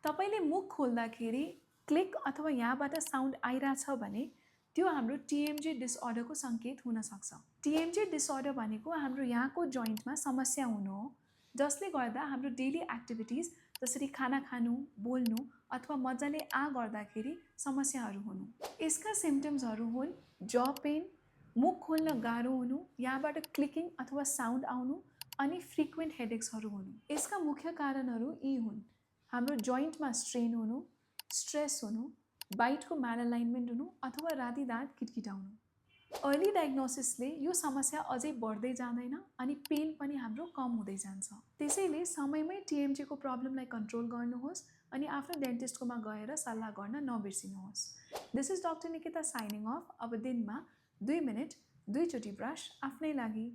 तपाईले मुख खोल्दाखेरि क्लिक अथवा यहाँबाट साउन्ड आइरहेछ भने त्यो हाम्रो टिएमजे डिसअर्डरको सङ्केत हुन सक्छ। टिएमजे डिसअर्डर भनेको हाम्रो यहाँको जोइन्टमा समस्या हुनु हो, जसले गर्दा हाम्रो डेली एक्टिभिटिज जसरी खाना खानु, बोल्नु अथवा मजाले गर्दाखेरि समस्याहरू हुनु। यसका सिम्पटम्सहरू हुन् जॉ पेन, मुख खोल्न गाह्रो हुनु, यहाँबाट क्लिकिङ अथवा साउन्ड आउनु अनि फ्रिक्वेन्ट हेडेक्सहरू हुनु। यसका मुख्य कारणहरू यी हुन् हाम्रो जोइन्टमा स्ट्रेन हुनु, स्ट्रेस हुनु, बाइटको म्यालअलाइनमेन्ट हुनु अथवा राति दाँत किटकिटाउनु। अर्ली डायग्नोसिसले यो समस्या अझै बढ्दै जाँदैन अनि पेन पनि हाम्रो कम हुँदै जान्छ। त्यसैले समयमै टिएमजेको प्रब्लमलाई कन्ट्रोल गर्नुहोस् अनि आफ्नो डेन्टिस्टकोमा गएर सल्लाह गर्न नबिर्सिनुहोस्। This is doctor Nikita signing off. अब दिनमा 2 मिनेट 2 चोटि ब्रस आफ्नै लागि।